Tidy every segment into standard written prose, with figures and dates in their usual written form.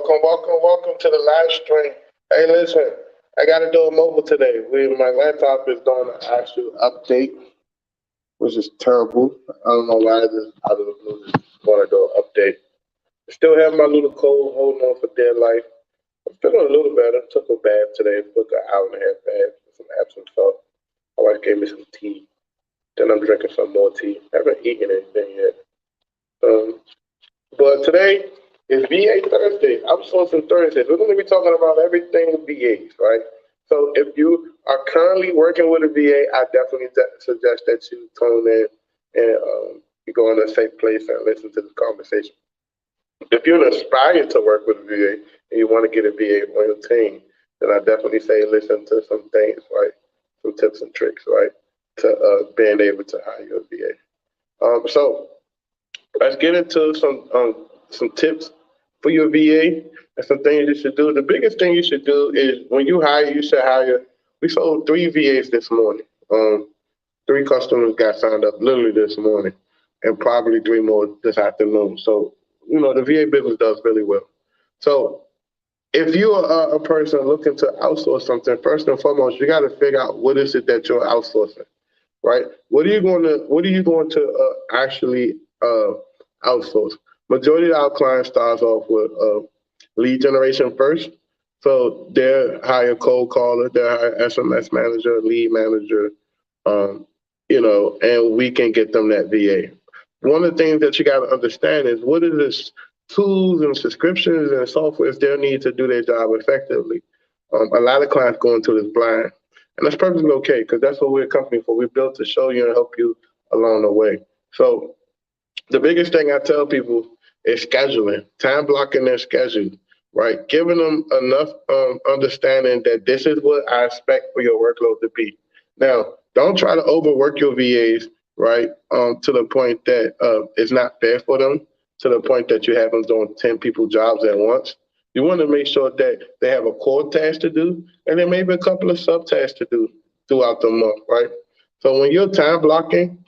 Welcome to the live stream. Hey, listen, I got to do a mobile today. My laptop is doing an actual update, which is terrible. I don't know why this out of the blue just want to do an update. I still have my little cold holding on for dear life. I'm feeling a little better. Took a bath today. Took an hour and a half bath with some Epsom salt. My wife gave me some tea. Then I'm drinking some more tea. I haven't eaten anything yet. Um, But today is VA Thursday. Outsourcing Thursdays. We're going to be talking about everything VAs, right? So if you are currently working with a VA, I definitely suggest that you tune in and you go in a safe place and listen to this conversation. If you're inspired to work with a VA and you want to get a VA on your team, then I definitely say listen to some things, right? Some tips and tricks, right? To being able to hire your VA. So let's get into some tips for your VA and some things you should do. The biggest thing you should do is when you hire, you should hire. We sold three VAs this morning. Three customers got signed up literally this morning, and probably three more this afternoon. So the VA business does really well. So if you are a person looking to outsource something, first and foremost, you got to figure out what is it that you're outsourcing, right? What are you going to actually outsource? Majority of our clients starts off with lead generation first. So they're hire cold caller, they're hire SMS manager, lead manager, and we can get them that VA. One of the things that you got to understand is what is this tools and subscriptions and softwares they'll need to do their job effectively. A lot of clients go into this blind, and that's perfectly okay because that's what we're a company for. We're built to show you and help you along the way. So the biggest thing I tell people is scheduling, time blocking their schedule, right? Giving them enough understanding that this is what I expect for your workload to be. Now, don't try to overwork your VAs, right? To the point that it's not fair for them, to the point that you have them doing 10 people jobs at once. You want to make sure that they have a core task to do, and then maybe a couple of subtasks to do throughout the month, right? So when you're time blocking,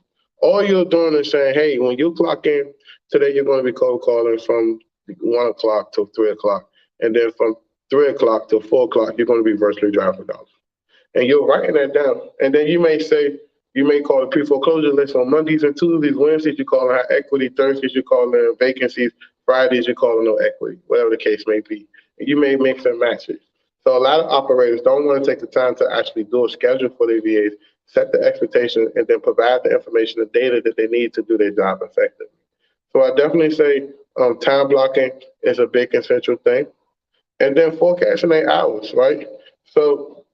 all you're doing is saying, hey, when you clock in, today you're going to be cold calling from 1 o'clock to 3 o'clock. And then from 3 o'clock to 4 o'clock, you're going to be virtually driving dollars. And you're writing that down. And then you may call a pre-foreclosure list on Mondays and Tuesdays, Wednesdays, you call it high equity, Thursdays, you call it vacancies, Fridays, you call it no equity, whatever the case may be. And you may mix and match it. So a lot of operators don't want to take the time to actually do a schedule for their VAs, set the expectation, and then provide the information, the data that they need to do their job effectively. So I definitely say time blocking is a big essential thing. And then forecasting their hours, right? So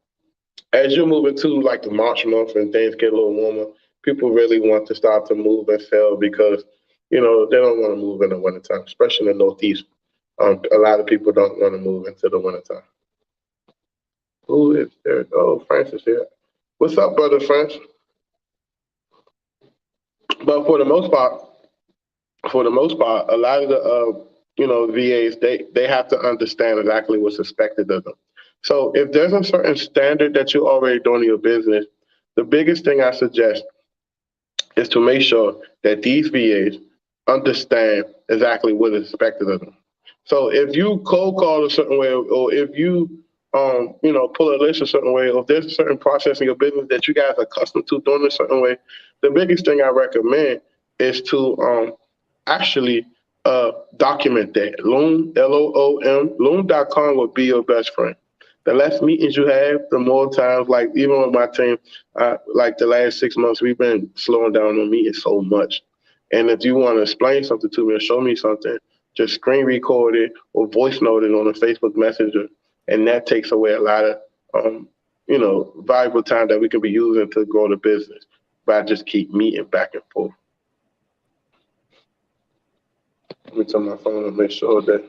as you're moving to like the March month and things get a little warmer, people really want to start to move and sell because, they don't want to move in the wintertime, especially in the Northeast. A lot of people don't want to move into the wintertime. Who is there? Oh, Francis here. What's up, brother France? But for the most part, a lot of the VAs they have to understand exactly what's expected of them. So if there's a certain standard that you're already doing in your business, the biggest thing I suggest is to make sure that these VAs understand exactly what is expected of them. So if you cold call a certain way, or if you pull a list a certain way, or if there's a certain process in your business that you guys are accustomed to doing a certain way, the biggest thing I recommend is to actually document that. Loom, Loom, Loom.com will be your best friend. The less meetings you have, the more times, like even with my team, like the last 6 months, we've been slowing down on meetings so much. And if you want to explain something to me or show me something, just screen record it or voice note it on a Facebook Messenger. And that takes away a lot of, valuable time that we can be using to grow the business by just keep meeting back and forth. Let me turn my phone and make sure that.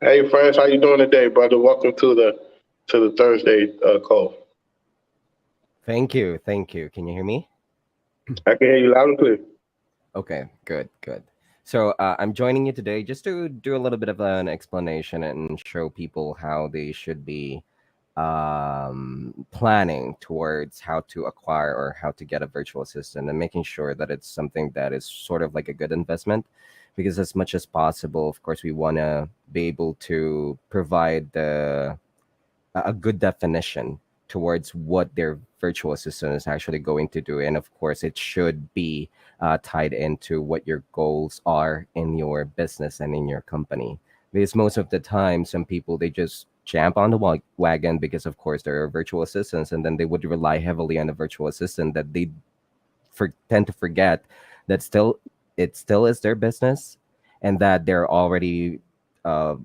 Hey, friends, how you doing today, brother? Welcome to the Thursday call. Thank you. Can you hear me? I can hear you loud and clear. Okay, good. So I'm joining you today just to do a little bit of an explanation and show people how they should be planning towards how to acquire or how to get a virtual assistant and making sure that it's something that is sort of like a good investment. because as much as possible, of course, we want to be able to provide a good definition towards what their virtual assistant is actually going to do. And of course, it should be tied into what your goals are in your business and in your company. Because most of the time, some people, they just jump on the wagon because, of course, there are virtual assistants, and then they would rely heavily on a virtual assistant that they tend to forget that still it still is their business, and that they're already uh,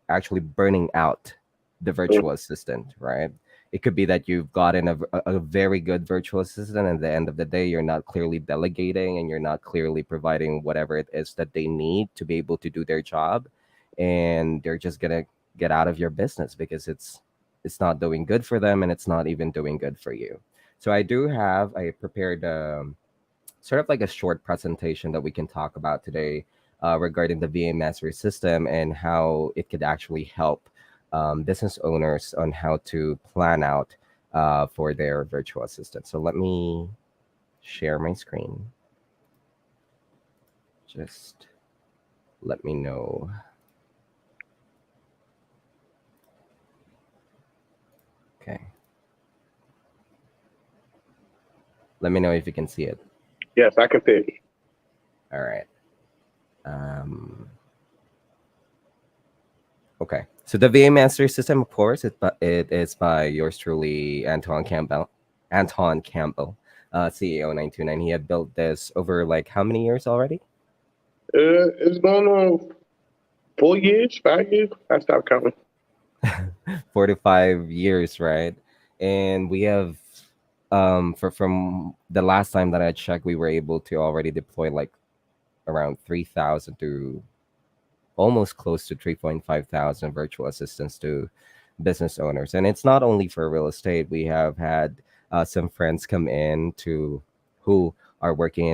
actually burning out the virtual assistant, right? It could be that you've gotten a very good virtual assistant, and at the end of the day, you're not clearly delegating and you're not clearly providing whatever it is that they need to be able to do their job. And they're just gonna get out of your business because it's not doing good for them, and it's not even doing good for you. So I prepared sort of like a short presentation that we can talk about today regarding the VA Mastery System and how it could actually help business owners on how to plan out for their virtual assistant. So let me share my screen. Just let me know. Okay. Let me know if you can see it. Yes, I can fit. All right. Um, okay. So the VA Mastery System, of course, it is by yours truly, Antoine Campbell. Antoine Campbell, CEO 929. He had built this over like how many years already? It's going on 4 years, 5 years. I stopped counting. 45 years, right? And we have from the last time that I checked, we were able to already deploy like around 3,000 to almost close to 3,500 virtual assistants to business owners. And it's not only for real estate. We have had some friends come in to who are working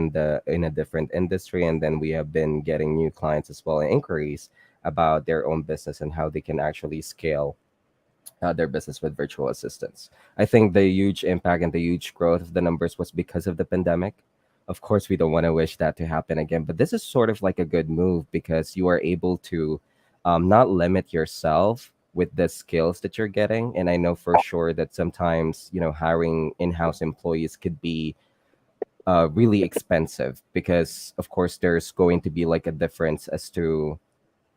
in a different industry, and then we have been getting new clients as well and inquiries about their own business and how they can actually scale their business with virtual assistants. I think the huge impact and the huge growth of the numbers was because of the pandemic. Of course, we don't want to wish that to happen again, but this is sort of like a good move because you are able to not limit yourself with the skills that you're getting. And I know for sure that sometimes, hiring in-house employees could be really expensive because, of course, there's going to be like a difference as to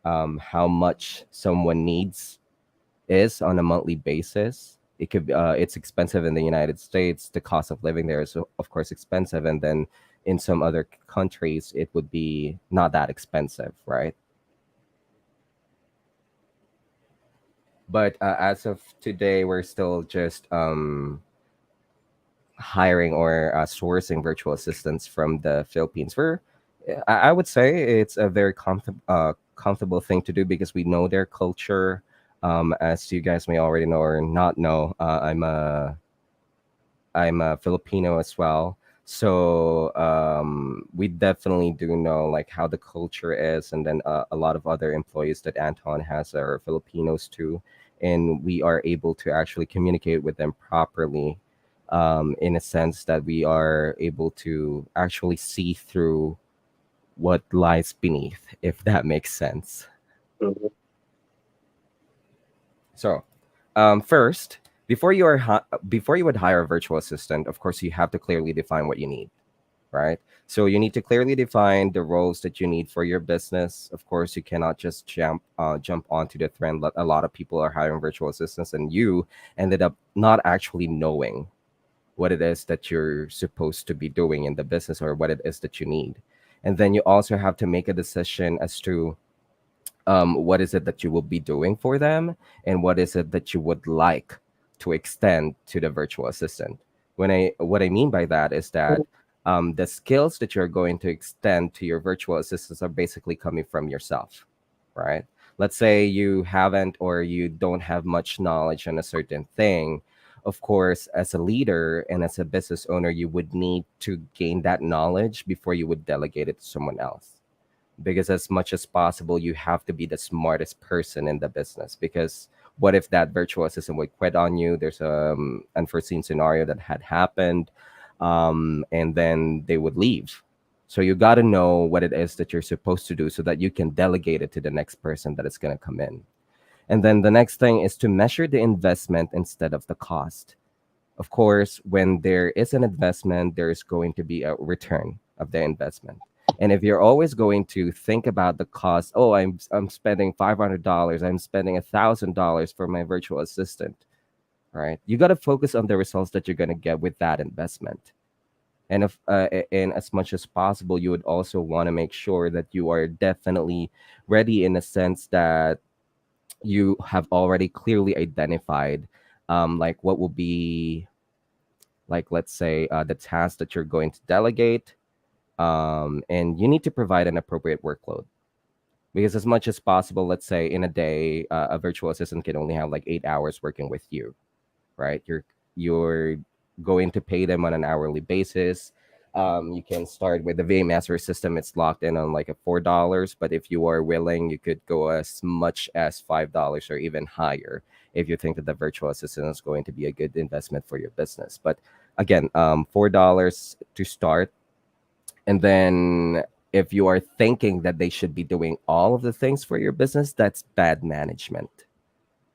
how much someone needs is on a monthly basis. It could be, it's expensive in the United States. The cost of living there is of course expensive, and then in some other countries it would be not that expensive, right? But as of today, we're still just hiring or sourcing virtual assistants from the Philippines. I would say it's a very comfortable thing to do because we know their culture. As you guys may already know or not know, I'm a Filipino as well. So we definitely do know like how the culture is, and then a lot of other employees that Anton has are Filipinos too, and we are able to actually communicate with them properly, in a sense that we are able to actually see through what lies beneath, if that makes sense. Mhm. So, first, before you would hire a virtual assistant, of course, you have to clearly define what you need, right? So you need to clearly define the roles that you need for your business. Of course, you cannot just jump onto the trend. A lot of people are hiring virtual assistants, and you ended up not actually knowing what it is that you're supposed to be doing in the business or what it is that you need. And then you also have to make a decision as to what is it that you will be doing for them, and what is it that you would like to extend to the virtual assistant. What I mean by that is that the skills that you're going to extend to your virtual assistants are basically coming from yourself, right? Let's say you haven't or you don't have much knowledge on a certain thing. Of course, as a leader and as a business owner, you would need to gain that knowledge before you would delegate it to someone else, because as much as possible you have to be the smartest person in the business. Because what if that virtual assistant would quit on you? There's a unforeseen scenario that had happened, and then they would leave. So you got to know what it is that you're supposed to do so that you can delegate it to the next person that is going to come in. And then the next thing is to measure the investment instead of the cost. Of course, when there is an investment, there's going to be a return of the investment. And if you're always going to think about the cost, oh, I'm spending $500, I'm spending $1,000 for my virtual assistant, right? You got to focus on the results that you're going to get with that investment. And if and as much as possible, you would also want to make sure that you are definitely ready in a sense that you have already clearly identified, like what will be, like, let's say, the task that you're going to delegate, and you need to provide an appropriate workload, because as much as possible, let's say in a day, a virtual assistant can only have like 8 hours working with you, right? You're going to pay them on an hourly basis. You can start with the VA Master system. It's locked in on like a $4, but if you are willing, you could go as much as $5 or even higher if you think that the virtual assistant is going to be a good investment for your business. But again, $4 to start, and then if you are thinking that they should be doing all of the things for your business, that's bad management.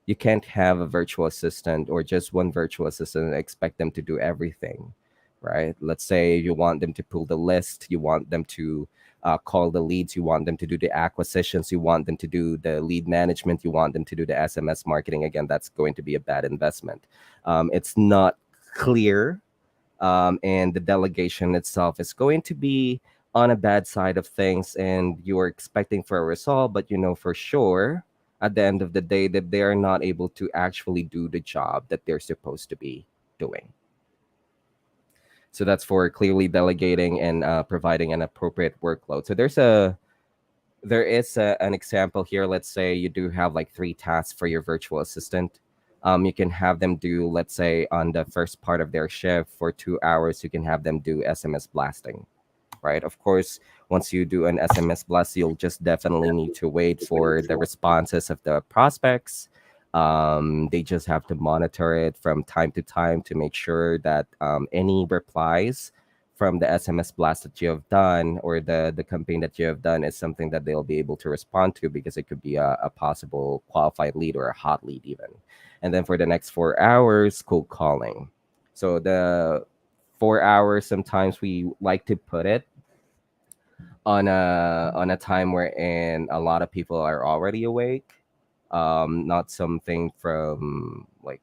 You can't have a virtual assistant or just one virtual assistant and expect them to do everything, right? Let's say you want them to pull the list, you want them to call the leads, you want them to do the acquisitions, you want them to do the lead management, you want them to do the SMS marketing. Again, that's going to be a bad investment. It's not clear, and the delegation itself is going to be on a bad side of things, and you are expecting for a result, but you know for sure at the end of the day that they are not able to actually do the job that they're supposed to be doing. So that's for clearly delegating and providing an appropriate workload. So an example here. Let's say you do have like 3 tasks for your virtual assistant. You can have them do, let's say, on the first part of their shift for 2 hours, you can have them do SMS blasting, right? Of course, once you do an SMS blast, you'll just definitely need to wait for the responses of the prospects. They just have to monitor it from time to time to make sure that any replies from the SMS blast that you have done or the campaign that you have done is something that they'll be able to respond to, because it could be a possible qualified lead or a hot lead even. And then for the next 4 hours, cold calling. So the 4 hours, sometimes we like to put it on a time wherein a lot of people are already awake. Not something from like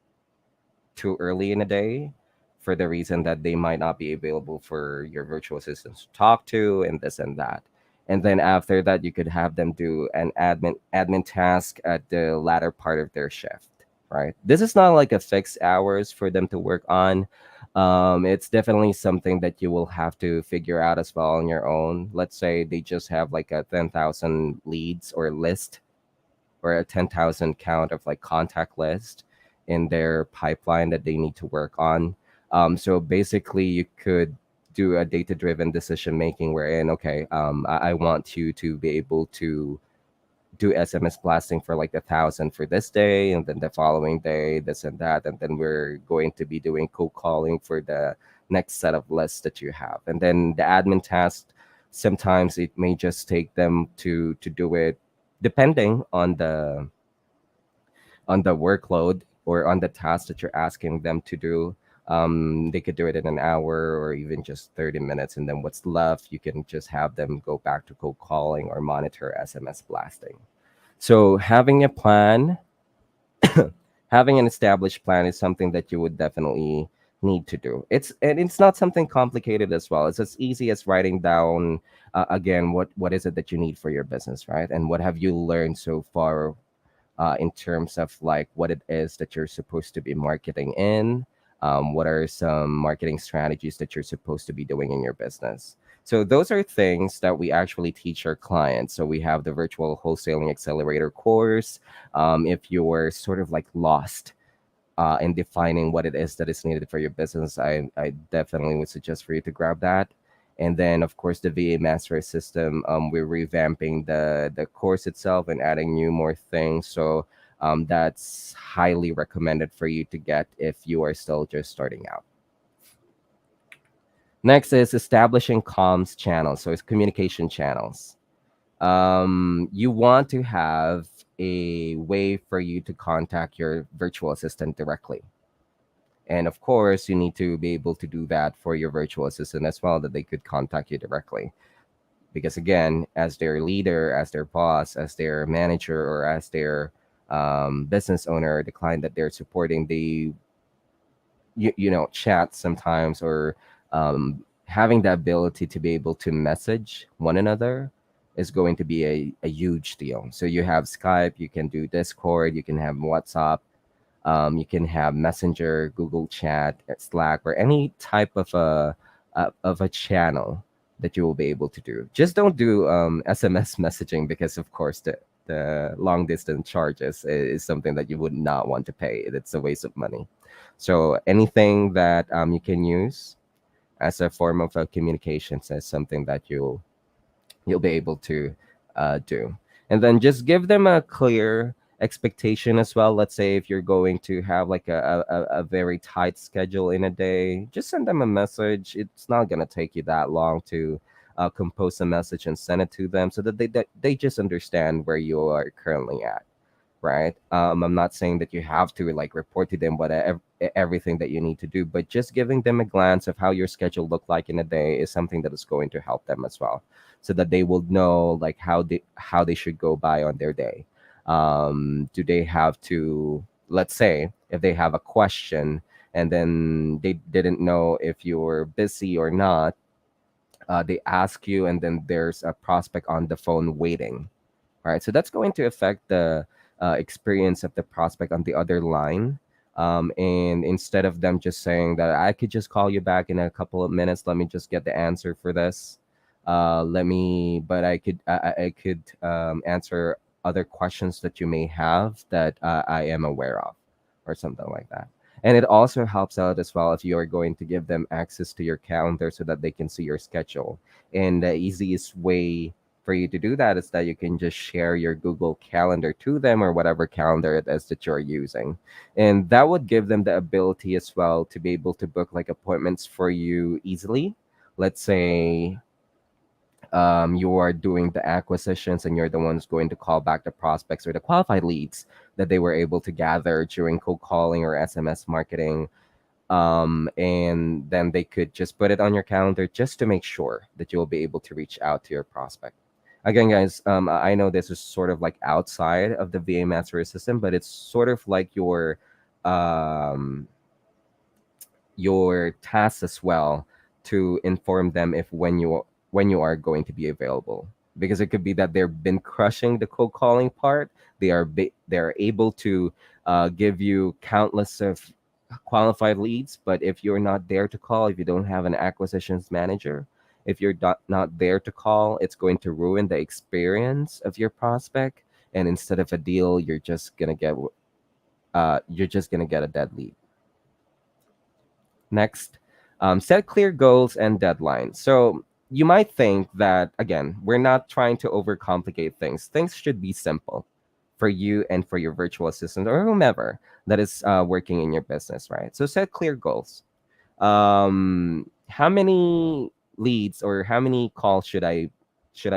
too early in the day, for the reason that they might not be available for your virtual assistants to talk to and this and that. And then after that, you could have them do an admin task at the latter part of their shift, right? This is not like a fixed hours for them to work on. It's definitely something that you will have to figure out as well on your own. Let's say they just have like a 10,000 leads or list, or a 10,000 count of like contact list in their pipeline that they need to work on. So basically, you could do a data driven decision making wherein, okay, I want you to be able to do SMS blasting for like 1,000 for this day, and then the following day, this and that. And then we're going to be doing cold calling for the next set of lists that you have. And then the admin task, sometimes it may just take them to do it depending on the workload or on the task that you're asking them to do. They could do it in an hour or even just 30 minutes. And then what's left, you can just have them go back to cold calling or monitor SMS blasting. So having a plan, having an established plan is something that you would definitely need to do. It's not something complicated as well. It's as easy as writing down, again, what is it that you need for your business, right? And what have you learned so far, in terms of like what it is that you're supposed to be marketing in. What are some marketing strategies that you're supposed to be doing in your business? So those are things that we actually teach our clients. So we have the virtual wholesaling accelerator course. If you're sort of like lost in defining what it is that is needed for your business, I definitely would suggest for you to grab that. And then, of course, the VA Master System, we're revamping the course itself and adding new more things. So that's highly recommended for you to get if you are still just starting out. Next is establishing comms channels. So it's communication channels. You want to have a way for you to contact your virtual assistant directly. And of course, you need to be able to do that for your virtual assistant as well, that they could contact you directly. Because again, as their leader, as their boss, as their manager, or as their business owner, the client that they're supporting, they chat sometimes, or having the ability to be able to message one another is going to be a huge deal. So you have Skype, you can do Discord, you can have WhatsApp, you can have Messenger, Google Chat, Slack, or any type of a channel that you will be able to do. Just don't do SMS messaging, because of course the long distance charges is something that you would not want to pay. It's a waste of money. So anything that you can use as a form of communications is something that you'll be able to do. And then just give them a clear expectation as well. Let's say if you're going to have like a very tight schedule in a day, just send them a message. It's not going to take you that long to compose a message and send it to them, so that they just understand where you are currently at, right? I'm not saying that you have to like report to them whatever everything that you need to do, but just giving them a glance of how your schedule look like in a day is something that is going to help them as well, so that they will know like how they should go by on their day. Do they have to, let's say if they have a question and then they didn't know if you're busy or not, they ask you, and then there's a prospect on the phone waiting. All right, so that's going to affect the experience of the prospect on the other line. And instead of them just saying that I could just call you back in a couple of minutes, let me just get the answer for this. But I could answer other questions that you may have that I am aware of, or something like that. And it also helps out as well if you are going to give them access to your calendar so that they can see your schedule. And the easiest way for you to do that is that you can just share your Google Calendar to them, or whatever calendar it is that you're using. And that would give them the ability as well to be able to book like appointments for you easily. Let's say you are doing the acquisitions and you're the ones going to call back the prospects or the qualified leads that they were able to gather during cold calling or SMS marketing. And then they could just put it on your calendar just to make sure that you'll be able to reach out to your prospect. Again, guys, I know this is sort of like outside of the VA Mastery system, but it's sort of like um, your task as well, to inform them if when you are going to be available, because it could be that they've been crushing the cold calling part. They are able to give you countless of qualified leads, but if you're not there to call, if you don't have an acquisitions manager, if you're not there to call, it's going to ruin the experience of your prospect, and instead of a deal, you're just gonna get a dead lead. Next, set clear goals and deadlines. So you might think that, again, we're not trying to overcomplicate things. Things should be simple for you and for your virtual assistant or whomever that is working in your business, right? So set clear goals. How many leads or how many calls should I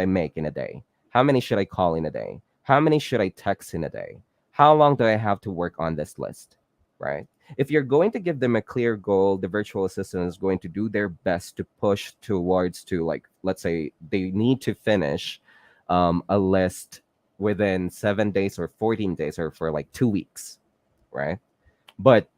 make in a day? How many should I call in a day? How many should I text in a day? How long do I have to work on this list? Right? If you're going to give them a clear goal, the virtual assistant is going to do their best to push towards, to, like, let's say they need to finish a list within 7 days or 14 days or for like 2 weeks, right? But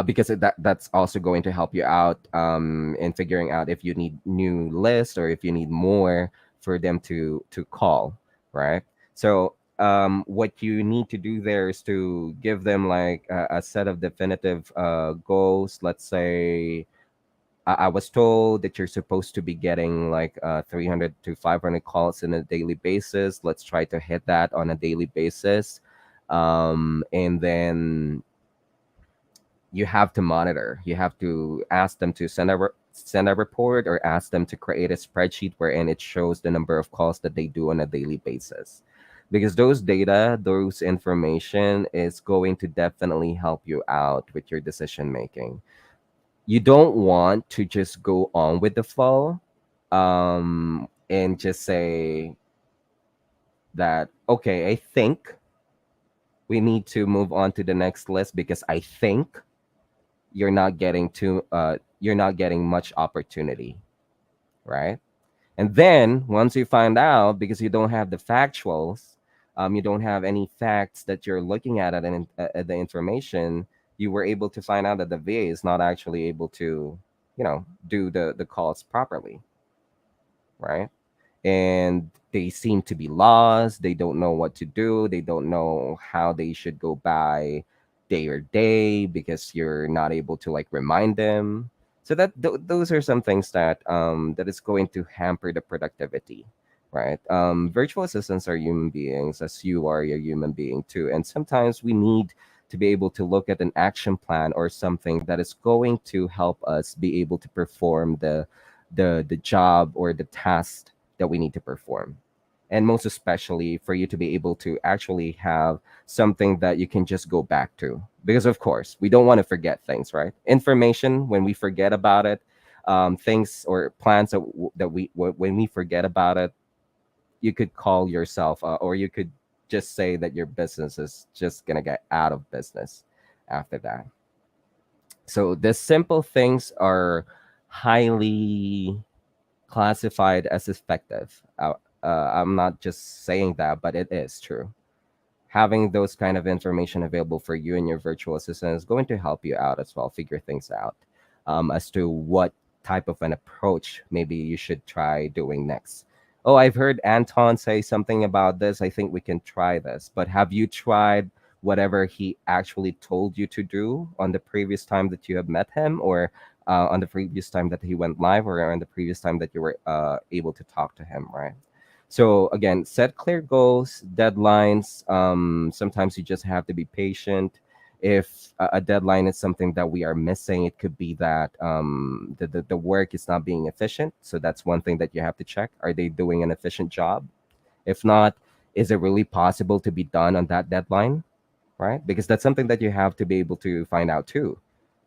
because that's also going to help you out in figuring out if you need new lists or if you need more for them to call, right? So what you need to do there is to give them like a set of definitive goals. Let's say I was told that you're supposed to be getting like 300 to 500 calls on a daily basis. Let's try to hit that on a daily basis. And then you have to monitor. You have to ask them to send a report, or ask them to create a spreadsheet wherein it shows the number of calls that they do on a daily basis. Because those data, those information is going to definitely help you out with your decision making. you don't want to just go on with the flow, and just say that, okay, I think we need to move on to the next list because I think you're not getting much opportunity, right? And then once you find out, because you don't have the factuals, you don't have any facts that you're looking at the information, you were able to find out that the VA is not actually able to, do the calls properly, right? And they seem to be lost. They don't know what to do. They don't know how they should go by day or day because you're not able to like remind them. So those are some things that is going to hamper the productivity, right? Virtual assistants are human beings, as you are a human being too, and sometimes we need to be able to look at an action plan or something that is going to help us be able to perform the job or the task that we need to perform. And most especially for you to be able to actually have something that you can just go back to. Because, of course, we don't want to forget things, right? Information, when we forget about it, things or plans when we forget about it, you could call yourself, or you could just say that your business is just going to get out of business after that. So the simple things are highly classified as effective. I'm not just saying that, but it is true. Having those kind of information available for you and your virtual assistant is going to help you out as well, figure things out, as to what type of an approach maybe you should try doing next. Oh, I've heard Anton say something about this. I think we can try this. But have you tried whatever he actually told you to do on the previous time that you have met him, or on the previous time that he went live, or on the previous time that you were able to talk to him, right? So again, set clear goals, deadlines. Sometimes you just have to be patient. If a deadline is something that we are missing, it could be that the work is not being efficient. So that's one thing that you have to check. Are they doing an efficient job? If not, is it really possible to be done on that deadline? Right? Because that's something that you have to be able to find out too.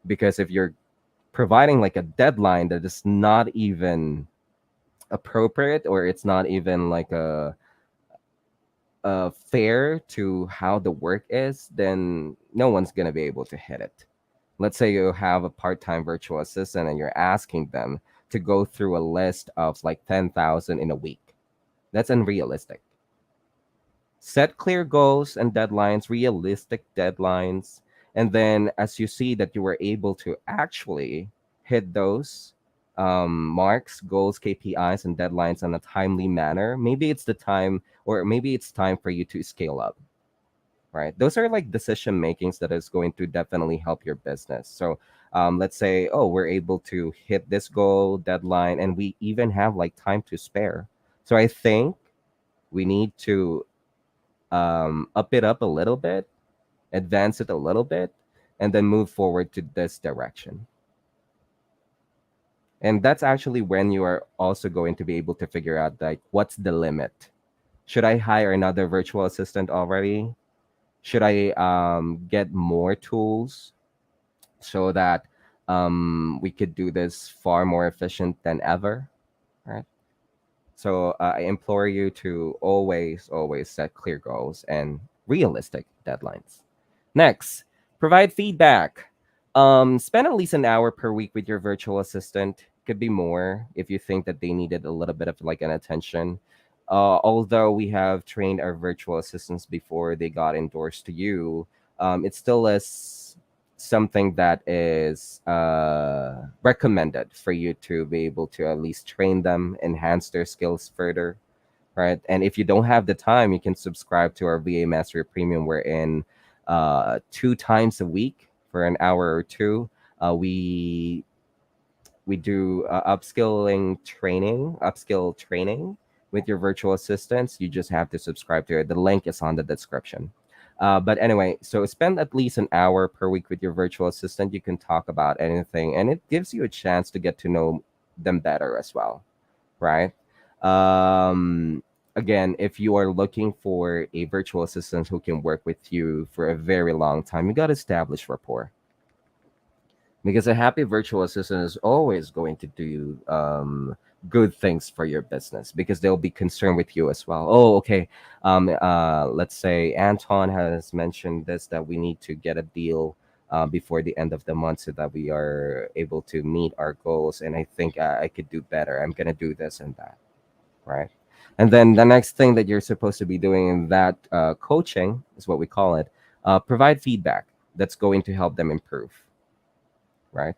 Because if you're providing like a deadline that is not even appropriate, or it's not even like a fair to how the work is, then no one's gonna be able to hit it. Let's say you have a part-time virtual assistant and you're asking them to go through a list of like 10,000 in a week. That's unrealistic. Set clear goals and deadlines, realistic deadlines. And then as you see that you were able to actually hit those marks, goals, KPIs, and deadlines in a timely manner, maybe it's the time, or maybe it's time for you to scale up, right? Those are like decision makings that is going to definitely help your business. So let's say, oh, we're able to hit this goal, deadline, and we even have like time to spare. So I think we need to up it up a little bit, advance it a little bit, and then move forward to this direction. And that's actually when you are also going to be able to figure out like what's the limit. Should I hire another virtual assistant already? Should I get more tools so that we could do this far more efficient than ever? Right. So I implore you to always set clear goals and realistic deadlines. Next, provide feedback. Spend at least an hour per week with your virtual assistant. Could be more if you think that they needed a little bit of like an attention. Although we have trained our virtual assistants before they got endorsed to you, it still is something that is recommended for you to be able to at least train them, enhance their skills further, right? And if you don't have the time, you can subscribe to our VA Mastery Premium, wherein 2 times a week for an hour or two, we do upskill training with your virtual assistants. You just have to subscribe to it. The link is on the description. But anyway, so spend at least an hour per week with your virtual assistant. You can talk about anything, and it gives you a chance to get to know them better as well, right? Again, if you are looking for a virtual assistant who can work with you for a very long time, you got to establish rapport. because a happy virtual assistant is always going to do good things for your business because they'll be concerned with you as well. Oh, okay. Let's say Anton has mentioned this, that we need to get a deal before the end of the month so that we are able to meet our goals. And I think I could do better. I'm going to do this and that, right? And then the next thing that you're supposed to be doing in that coaching is what we call it, provide feedback that's going to help them improve, right?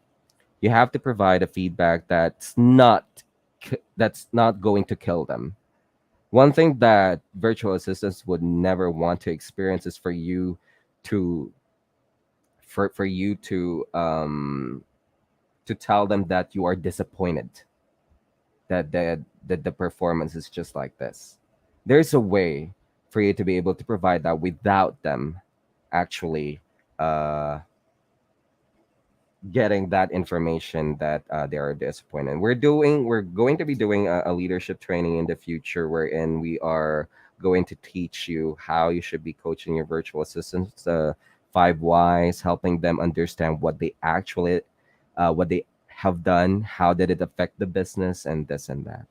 You have to provide a feedback that's not going to kill them. One thing that virtual assistants would never want to experience is to for you to tell them that you are disappointed that the performance is just like this. There's a way for you to be able to provide that without them actually uh getting that information that they are disappointed. We're going to be doing a leadership training in the future wherein we are going to teach you how you should be coaching your virtual assistants, five whys, helping them understand what they have done, how did it affect the business, and this and that.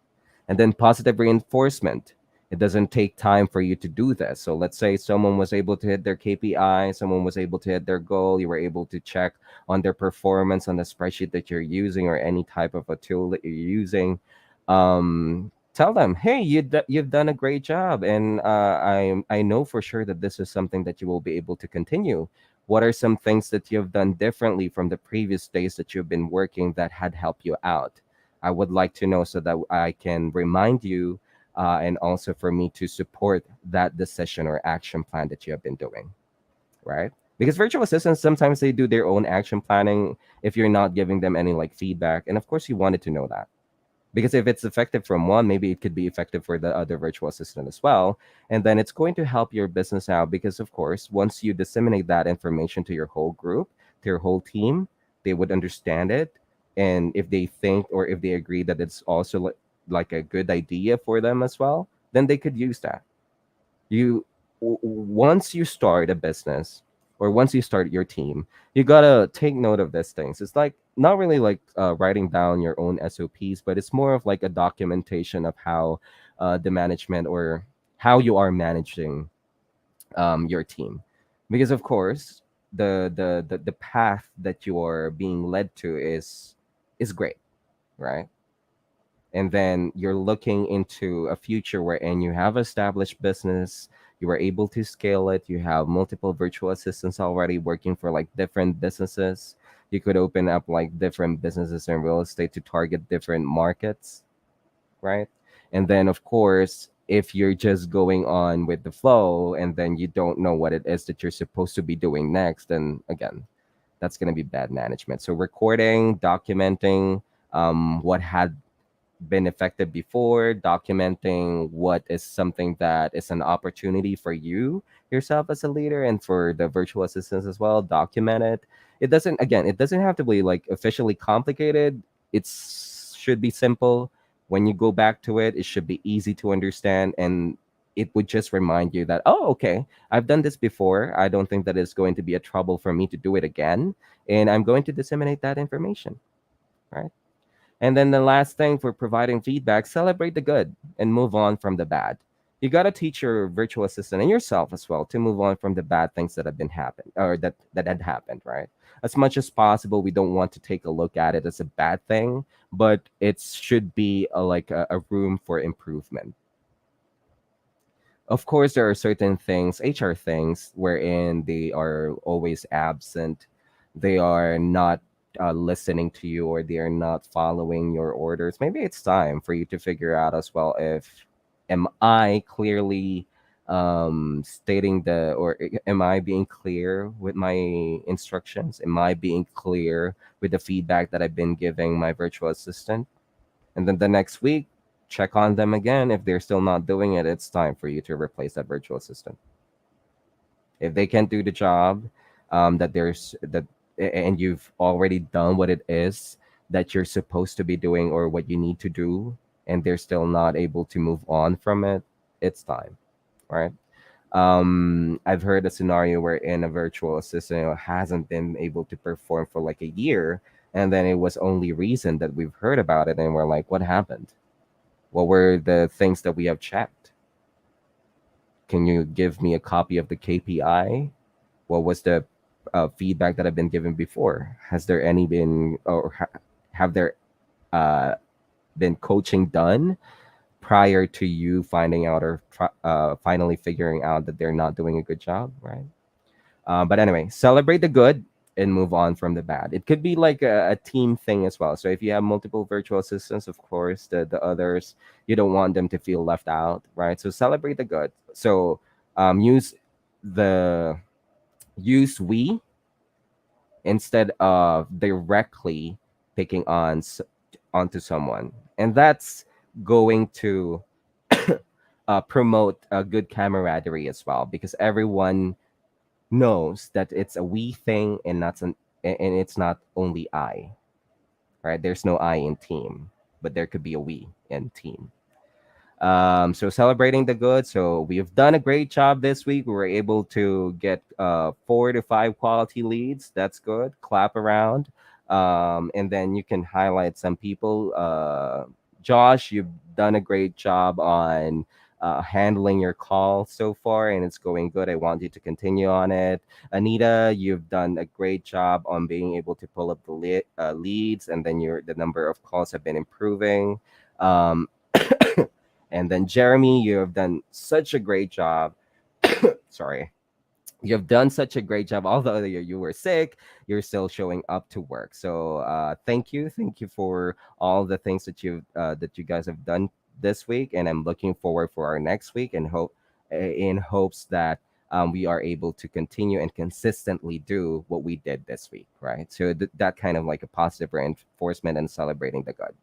And then positive reinforcement. It doesn't take time for you to do this. So let's say someone was able to hit their KPI, someone was able to hit their goal, you were able to check on their performance on the spreadsheet that you're using or any type of a tool that you're using. Tell them, hey, you've done a great job, and I know for sure that this is something that you will be able to continue. What are some things that you've done differently from the previous days that you've been working that had helped you out? I would like to know so that I can remind you, and also for me to support that decision or action plan that you have been doing, right? Because virtual assistants sometimes they do their own action planning if you're not giving them any like feedback, and of course you wanted to know that because if it's effective from one, maybe it could be effective for the other virtual assistant as well, and then it's going to help your business out because of course once you disseminate that information to your whole group, to your whole team, they would understand it, and if they think or if they agree that it's also like a good idea for them as well, then they could use that. Once you start a business or once you start your team, you gotta take note of these things. It's like not really like writing down your own SOPs, but it's more of like a documentation of how the management or how you are managing your team, because of course the path that you are being led to is great, right? And then you're looking into a future wherein you have established business, you are able to scale it, you have multiple virtual assistants already working for like different businesses. You could open up like different businesses in real estate to target different markets, right? And then of course if you're just going on with the flow and then you don't know what it is that you're supposed to be doing next, then again, that's going to be bad management. So recording, documenting what had been effective before, documenting what is something that is an opportunity for you yourself as a leader and for the virtual assistants as well. Document it. It doesn't have to be like officially complicated. It's should be simple. When you go back to it, it should be easy to understand, and it would just remind you that, oh, okay, I've done this before. I don't think that it's going to be a trouble for me to do it again, and I'm going to disseminate that information, right? And then the last thing for providing feedback, celebrate the good and move on from the bad. You got to teach your virtual assistant and yourself as well to move on from the bad things that have been happened or that had happened, right? As much as possible, we don't want to take a look at it as a bad thing, but it should be a room for improvement. Of course, there are certain things, HR things, wherein they are always absent. They are not listening to you or they are not following your orders. Maybe it's time for you to figure out as well if am I clearly stating am I being clear with my instructions? Am I being clear with the feedback that I've been giving my virtual assistant? And then the next week, check on them again. If they're still not doing it, it's time for you to replace that virtual assistant. If they can't do the job, that there's that, and you've already done what it is that you're supposed to be doing or what you need to do, and they're still not able to move on from it, it's time, right? I've heard a scenario wherein a virtual assistant hasn't been able to perform for like a year, and then it was only recent that we've heard about it, and we're like, what happened? What were the things that we have checked? Can you give me a copy of the KPI? What was the feedback that I've been given before? Has there any been, or have there uh, been coaching done prior to you finding out, or finally figuring out that they're not doing a good job, right? But anyway, celebrate the good and move on from the bad. It could be like a team thing as well. So if you have multiple virtual assistants, of course, the others, you don't want them to feel left out, right? So celebrate the good. So use the use we instead of directly picking on onto someone, and that's going to promote a good camaraderie as well, because everyone knows that it's a we thing and not and it's not only I, right? There's no I in team, but there could be a we in team. So celebrating the good. So we've done a great job this week. We were able to get 4 to 5 quality leads. That's good. Clap around. And then you can highlight some people. Josh, you've done a great job on handling your call so far, and it's going good. I want you to continue on it. Anita, you've done a great job on being able to pull up the leads, and then the number of calls have been improving. Um, and then Jeremy, you have done such a great job. Sorry. You have done such a great job. Although you were sick, you're still showing up to work. So thank you for all the things that you guys have done this week, and I'm looking forward for our next week, and in hopes that we are able to continue and consistently do what we did this week, right? So that kind of like a positive reinforcement and celebrating the good.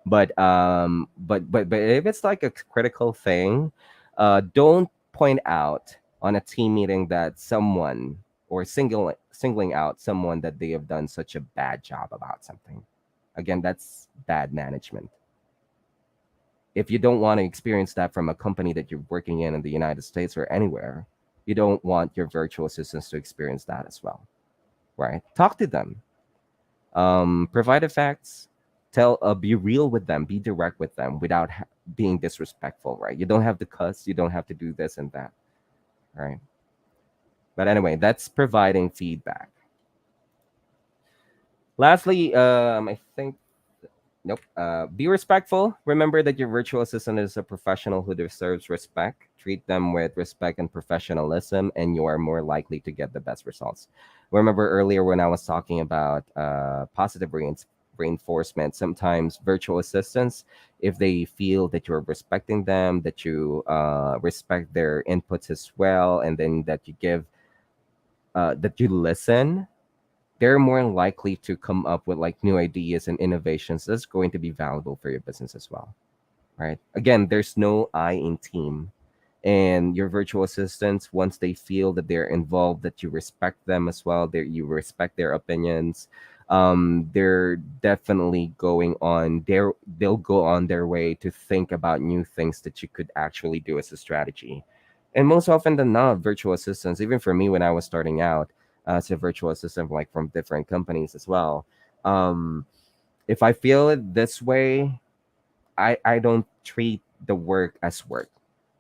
But if it's like a critical thing, don't point out on a team meeting that someone, or singling out someone that they have done such a bad job about something. Again, that's bad management. If you don't want to experience that from a company that you're working in the United States or anywhere, you don't want your virtual assistants to experience that as well, right? Talk to them, provide the facts, be real with them, be direct with them without being disrespectful, right? You don't have to cuss, you don't have to do this and that, right? But anyway, that's providing feedback. Lastly, I think, nope. Be respectful. Remember that your virtual assistant is a professional who deserves respect. Treat them with respect and professionalism, and you are more likely to get the best results. Remember earlier when I was talking about positive reinforcement, sometimes virtual assistants, if they feel that you're respecting them, that you respect their inputs as well, and then that you give, that you listen, they're more likely to come up with like new ideas and innovations that's going to be valuable for your business as well, right? Again, there's no I in team, and your virtual assistants, once they feel that they're involved, that you respect them as well, that you respect their opinions, they're definitely they'll go on their way to think about new things that you could actually do as a strategy. And most often than not, virtual assistants, even for me when I was starting out as a virtual assistant, like from different companies as well, um, if I feel it this way, I don't treat the work as work.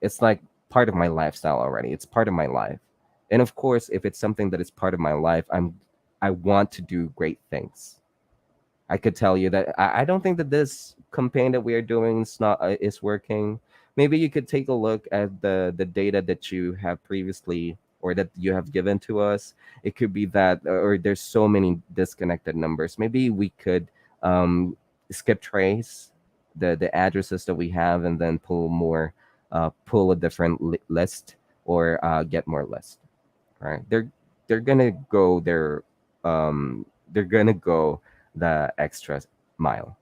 It's like part of my lifestyle already. It's part of my life. And of course, if it's something that is part of my life, I want to do great things. I could tell you that I don't think that this campaign that we are doing is working. Maybe you could take a look at the data that you have previously, or that you have given to us. It could be that, or there's so many disconnected numbers. Maybe we could skip trace the addresses that we have, and then pull a different list, or get more lists. Right? They're gonna go their they're gonna go the extra mile.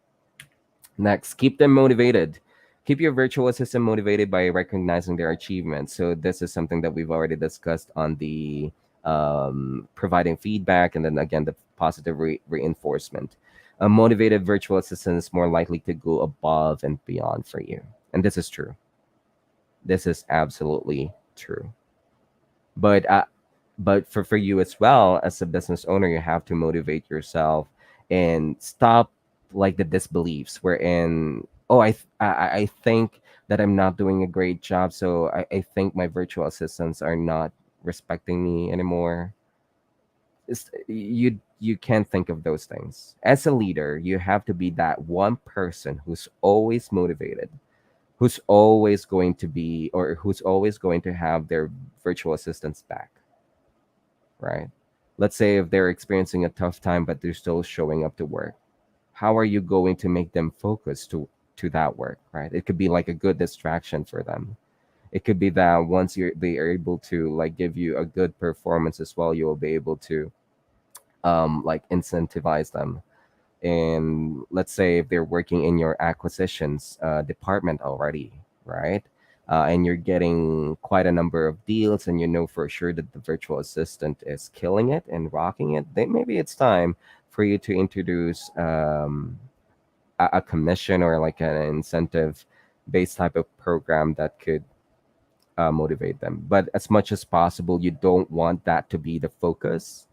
Next, keep them motivated. Keep your virtual assistant motivated by recognizing their achievements. So this is something that we've already discussed on the providing feedback, and then again the positive reinforcement. A motivated virtual assistant is more likely to go above and beyond for you, and this is true. This is absolutely true. But for you as well as a business owner, you have to motivate yourself and stop like the disbeliefs wherein, oh, I think that I'm not doing a great job, so I think my virtual assistants are not respecting me anymore. You can't think of those things. As a leader, you have to be that one person who's always motivated, who's always going to be, or who's always going to have their virtual assistants back, right? Let's say if they're experiencing a tough time but they're still showing up to work, how are you going to make them focus to that work, right? It could be like a good distraction for them. It could be that once they are able to like give you a good performance as well, you'll be able to like incentivize them. And let's say if they're working in your acquisitions department already, right? And you're getting quite a number of deals, and you know for sure that the virtual assistant is killing it and rocking it, then maybe it's time for you to introduce a commission or like an incentive based type of program that could motivate them. But as much as possible, you don't want that to be the focus,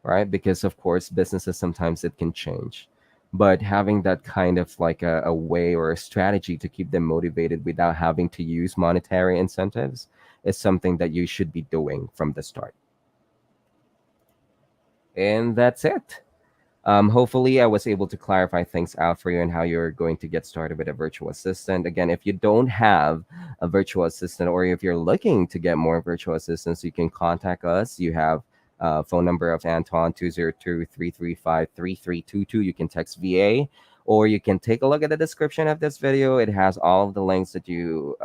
right? Because of course, businesses sometimes it can change. But having that kind of like a way or a strategy to keep them motivated without having to use monetary incentives is something that you should be doing from the start. And that's it. Hopefully, I was able to clarify things out for you and how you're going to get started with a virtual assistant. Again, if you don't have a virtual assistant, or if you're looking to get more virtual assistants, you can contact us. You have phone number of Anton 202-335-3322. You can text VA, or you can take a look at the description of this video. It has all of the links that you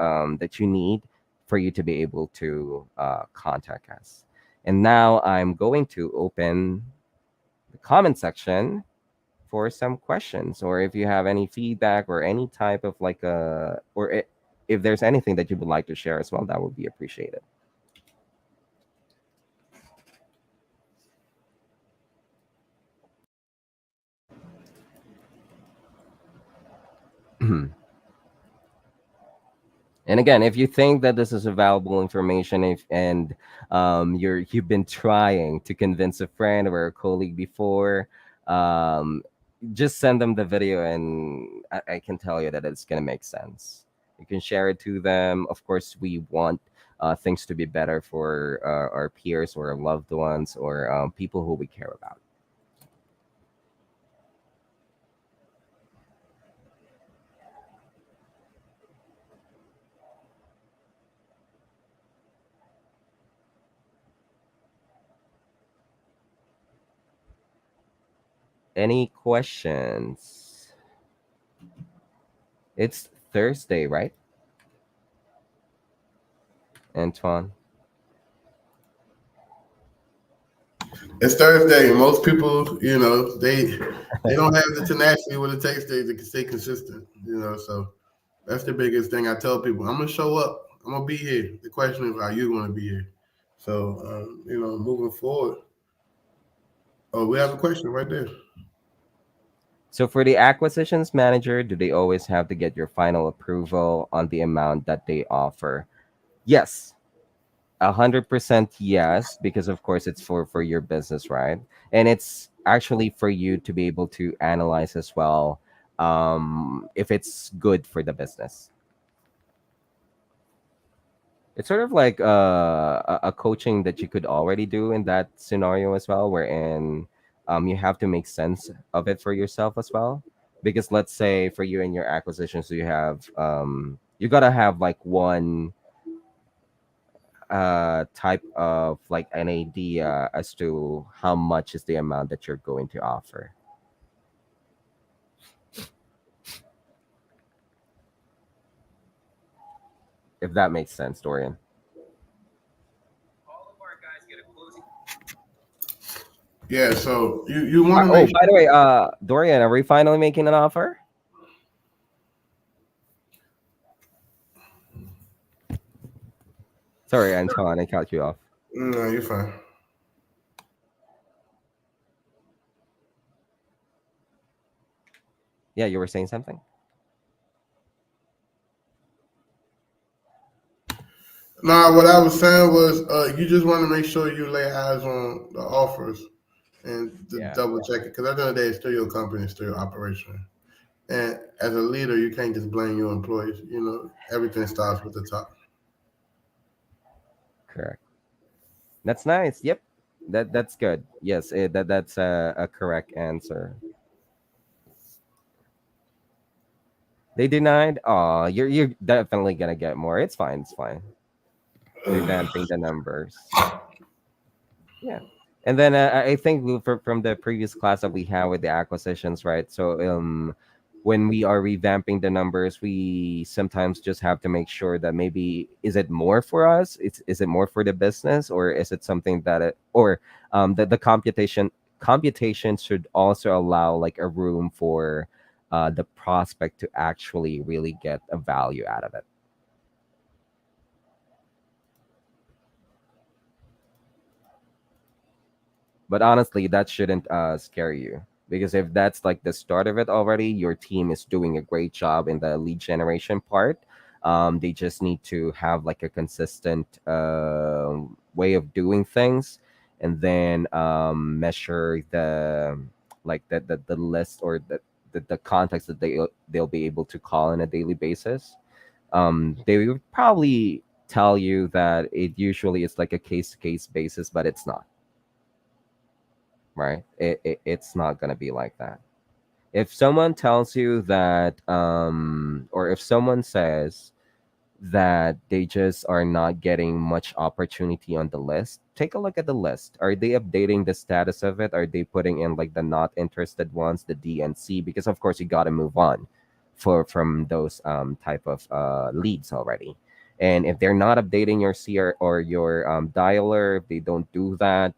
need for you to be able to contact us. And now I'm going to open the comment section for some questions, or if you have any feedback or any type of like if there's anything that you would like to share as well, that would be appreciated. And again, if you think that this is a valuable information, if and you've been trying to convince a friend or a colleague before, um, just send them the video, and I can tell you that it's gonna make sense. You can share it to them. Of course, we want things to be better for our peers or our loved ones, or people who we care about. Any questions? It's Thursday, right, Antoine? It's Thursday, and most people, they don't have the tenacity what it takes to stay consistent. So that's the biggest thing I tell people. I'm gonna show up. I'm gonna be here. The question is, are you gonna be here? So, moving forward. Oh, we have a question right there. So for the acquisitions manager, do they always have to get your final approval on the amount that they offer? Yes, 100% yes, because of course it's for your business, right? And it's actually for you to be able to analyze as well, if it's good for the business. It's sort of like a coaching that you could already do in that scenario as well, wherein you have to make sense of it for yourself as well. Because let's say for you and your acquisitions, you have you gotta have like one type of like an idea as to how much is the amount that you're going to offer. If that makes sense, Dorian. Yeah. So you want to Oh, make by the sure. way, Dorian, are we finally making an offer? Sorry, Anton, I cut you off. No, you're fine. Yeah, you were saying something. Nah, what I was saying was, you just want to make sure you lay eyes on the offers and to Yeah, double check it, because at the end of the day, it's still your company, it's still your operation. And as a leader, you can't just blame your employees. You know, everything starts with the top. correct. That's nice. Yep, that's good. Yes, that's a correct answer. They denied. Oh, you're definitely gonna get more. It's fine. It's fine. Revamping the numbers. Yeah. And then I think from the previous class that we had with the acquisitions, right? So when we are revamping the numbers, we sometimes just have to make sure that maybe is it more for us? Is it more for the business, or is it something that it or the computation should also allow like a room for the prospect to actually really get a value out of it. But honestly, that shouldn't scare you, because if that's like the start of it already, your team is doing a great job in the lead generation part. They just need to have like a consistent way of doing things, and then measure the like the list or the contacts that they'll be able to call on a daily basis. They would probably tell you that it usually is like a case to case basis, but it's not, right? It's not going to be like that. If someone tells you that or if someone says that they just are not getting much opportunity on the list, take a look at the list. Are they updating the status of it? Are they putting in like the not interested ones, the DNC? Because of course you got to move on for from those type of leads already. And if they're not updating your CR or your dialer, if they don't do that,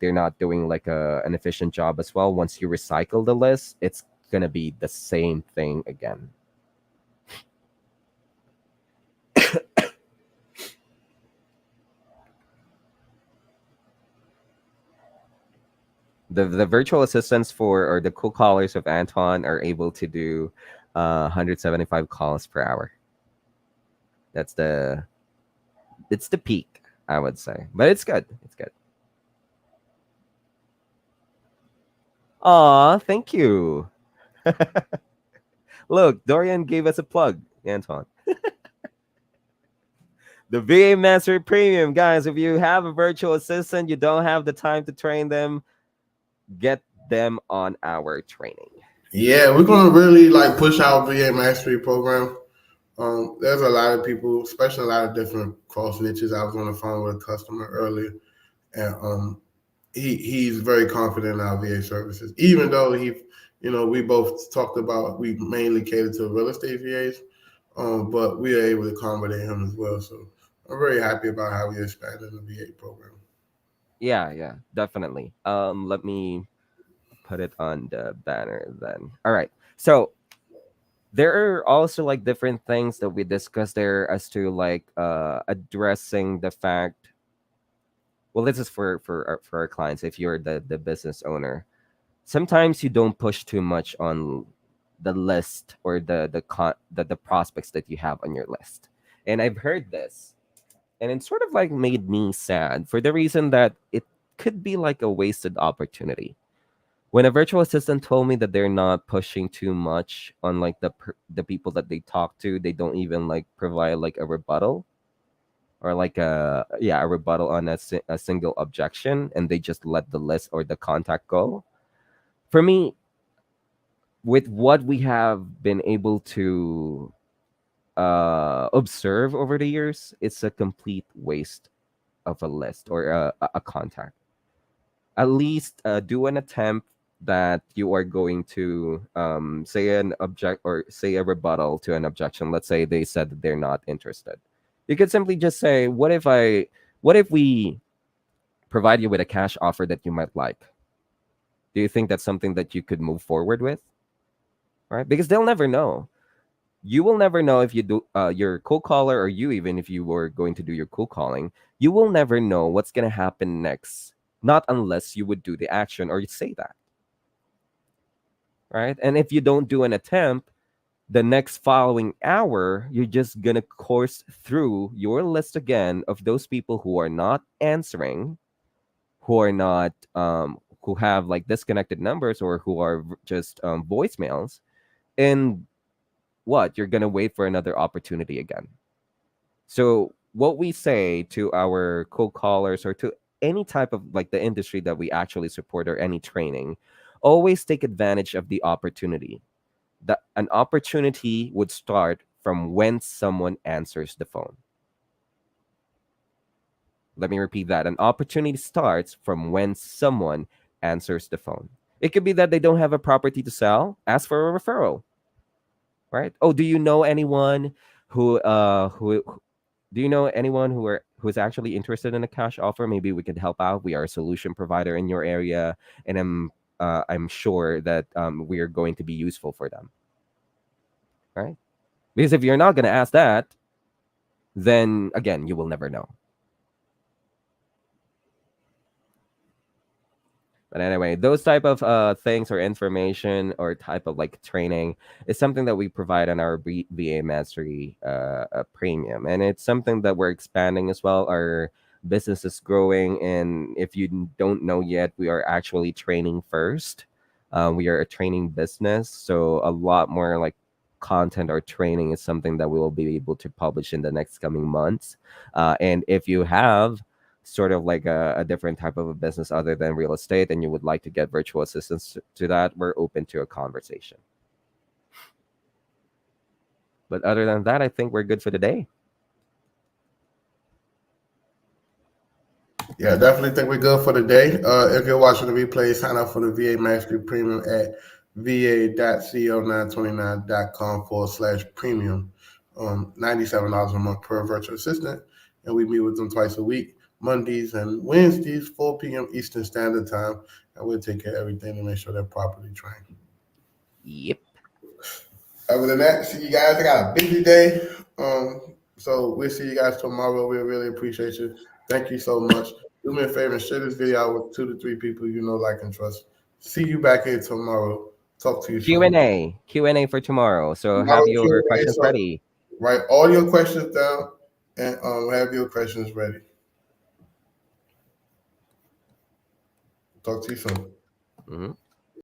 they're not doing like an efficient job as well. Once you recycle the list, it's gonna be the same thing again. The virtual assistants for or the cool callers of Anton are able to do 175 calls per hour. That's the it's the peak, I would say, but it's good. It's good. Aw, thank you. Look, Dorian gave us a plug, Anton. The VA Master Premium, guys. If you have a virtual assistant, you don't have the time to train them, get them on our training. Yeah, we're gonna really like push our VA mastery program. There's a lot of people, especially a lot of different cross niches. I was on the phone with a customer earlier, and he's very confident in our VA services. Even though we both talked about we mainly cater to real estate VAs, but we are able to accommodate him as well. So I'm very happy about how we expanded the VA program. Yeah, yeah, definitely. Let me put it on the banner then. All right. So there are also like different things that we discussed there as to like addressing the fact. Well, this is for our clients. If you're the business owner, sometimes you don't push too much on the list or the prospects that you have on your list. And I've heard this, and it sort of like made me sad for the reason that it could be like a wasted opportunity. When a virtual assistant told me that they're not pushing too much on like the people that they talk to, they don't even like provide like a rebuttal or like a rebuttal on a single objection, and they just let the list or the contact go. For me, with what we have been able to observe over the years, it's a complete waste of a list or a contact. At least do an attempt that you are going to say an object or say a rebuttal to an objection. Let's say they said that they're not interested. You could simply just say, what if we provide you with a cash offer that you might like? Do you think that's something that you could move forward with? Right? Because they'll never know. You will never know if you do your cold caller, or you, even if you were going to do your cold calling, you will never know what's going to happen next, not unless you would do the action or you say that, right? And if you don't do an attempt, The next following hour, you're just gonna course through your list again of those people who are not answering, who are not who have like disconnected numbers or who are just voicemails, and what you're gonna wait for another opportunity again. So what we say to our cold callers or to any type of like the industry that we actually support or any training, always take advantage of the opportunity. That an opportunity would start from when someone answers the phone. Let me repeat that. An opportunity starts from when someone answers the phone. It could be that they don't have a property to sell. Ask for a referral, right? Oh, do you know anyone who do you know anyone who is actually interested in a cash offer? Maybe we could help out. We are a solution provider in your area, and I'm sure that we are going to be useful for them, right? Because if you're not going to ask that, then again, you will never know. But anyway, those type of things or information or type of like training is something that we provide on our VA Mastery premium, and it's something that we're expanding as well. Our business is growing, and if you don't know yet, we are actually training first. We are a training business, so a lot more like content or training is something that we will be able to publish in the next coming months. And if you have sort of like a different type of a business other than real estate and you would like to get virtual assistants to that, we're open to a conversation. But other than that, I think we're good for the day. Yeah, definitely think we're good for the day. If you're watching the replay, sign up for the VA Mastery Premium at va.co929.com/premium. $97 a month per virtual assistant. And we meet with them twice a week, Mondays and Wednesdays, 4 p.m. Eastern Standard Time. And we'll take care of everything to make sure they're properly trained. Yep. Other than that, see you guys. I got a busy day. So we'll see you guys tomorrow. We really appreciate you. Thank you so much. Do me a favor and share this video out with 2 to 3 people you know, like, and trust. See you back here tomorrow. Talk to you soon. Q&A for tomorrow. So have Tomorrow your Q&A. questions So ready. write all your questions down and have your questions ready. Talk to you soon. Mhm.